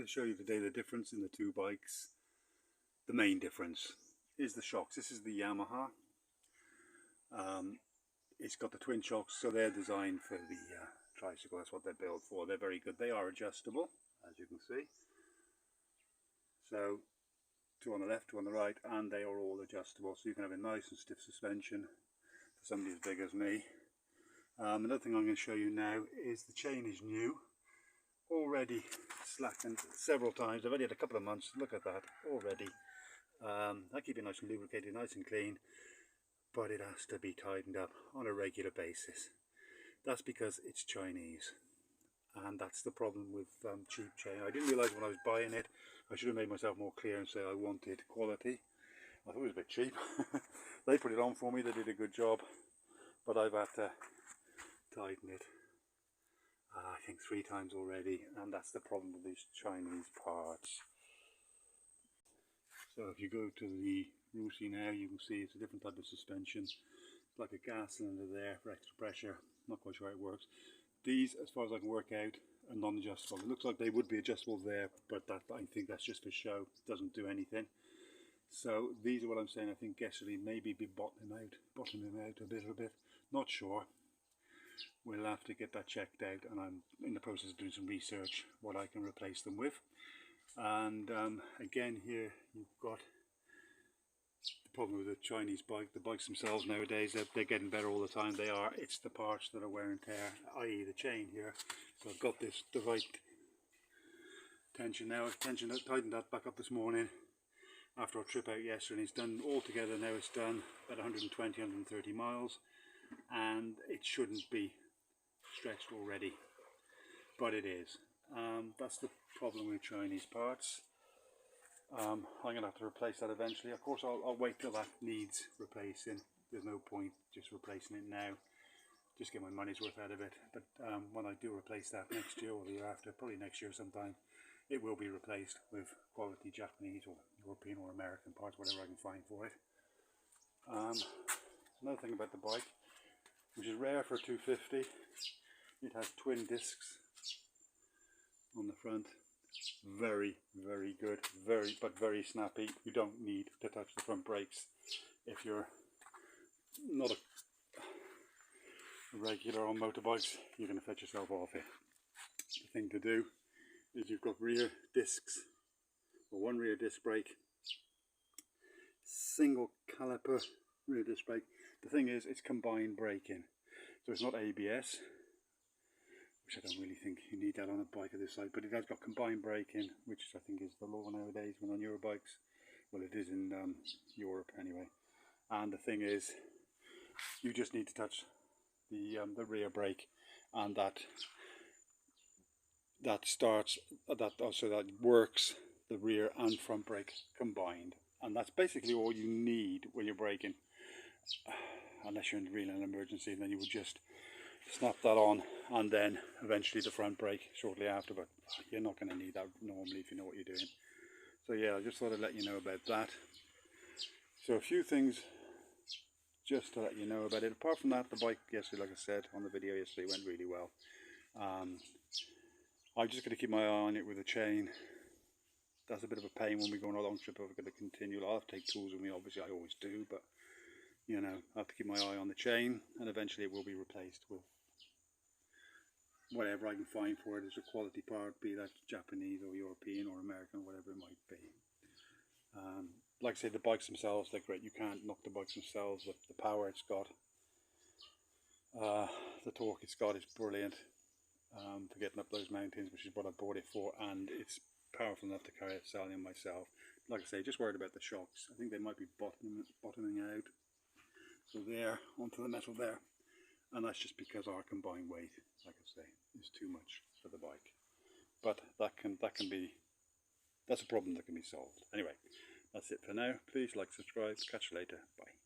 to show you today the difference in the two bikes. The main difference is the shocks. This is the Yamaha. It's got the twin shocks, so they're designed for the tricycle. That's what they're built for. They're very good. They are adjustable, as you can see. So two on the left, two on the right, and they are all adjustable. So you can have a nice and stiff suspension for somebody as big as me. Another thing I'm going to show you now is the chain is new. Already slackened several times. I've only had a couple of months. Look at that already. I keep it nice and lubricated, nice and clean, but it has to be tightened up on a regular basis. That's because it's Chinese, and that's the problem with cheap chain. I didn't realise when I was buying it. I should have made myself more clear and say I wanted quality. I thought it was a bit cheap. They put it on for me. They did a good job, but I've had to tighten it I think 3 times already, and that's the problem with these Chinese parts. So if you go to the Rusi now, you can see it's a different type of suspension. It's like a gas cylinder there for extra pressure. Not quite sure how it works. These, as far as I can work out, are non-adjustable. It looks like they would be adjustable there, but I think that's just for show. It doesn't do anything. So these are what I'm saying. I think gasoline maybe be bottoming out a little bit. Not sure. We'll have to get that checked out, and I'm in the process of doing some research what I can replace them with. And again, here you've got the problem with the Chinese bike. The bikes themselves nowadays, they're getting better all the time. They are. It's the parts that are wear and tear, i.e. the chain here. So I've got this the right tension now. I've tightened that back up this morning after our trip out yesterday. It's done all together now. It's done about 120, 130 miles. And it shouldn't be stretched already, but it is. That's the problem with Chinese parts. I'm going to have to replace that eventually. Of course, I'll wait till that needs replacing. There's no point just replacing it now. Just get my money's worth out of it. But when I do replace that next year or the year after, probably next year sometime, it will be replaced with quality Japanese or European or American parts, whatever I can find for it. Another thing about the bike, which is rare for a 250, it has twin discs on the front. Very, very good, but very snappy. You don't need to touch the front brakes if you're not a regular on motorbikes. You're going to fetch yourself off it. The thing to do is you've got rear discs, or one rear disc brake, single caliper rear disc brake. The thing is, it's combined braking, so it's not ABS, which I don't really think you need that on a bike of this size, but it has got combined braking, which I think is the law nowadays when on Euro bikes. Well, it is in Europe anyway. And the thing is, you just need to touch the rear brake, and that works the rear and front brake combined, and that's basically all you need when you're braking. Unless you're in really an emergency, then you would just snap that on, and then eventually the front brake shortly after, but you're not going to need that normally if you know what you're doing. So yeah, I just thought I'd let you know about that. So a few things just to let you know about it. Apart from that, the bike yesterday, like I said on the video yesterday, went really well. I'm just going to keep my eye on it with the chain. That's a bit of a pain when we go on a long trip. I'm going to continue. I'll have to take tools with me, obviously I always do, but you know, I have to keep my eye on the chain, and eventually it will be replaced with whatever I can find for it as a quality part, be that Japanese or European or American, whatever it might be. Like I say, the bikes themselves, they're great. You can't knock the bikes themselves. The power it's got, the torque it's got is brilliant for getting up those mountains, which is what I bought it for, and it's powerful enough to carry it selling myself. Like I say, just worried about the shocks. I think they might be bottoming out. So there, onto the metal there, and that's just because our combined weight, like I say, is too much for the bike. But that's a problem that can be solved. Anyway, that's it for now. Please like, subscribe. Catch you later. Bye.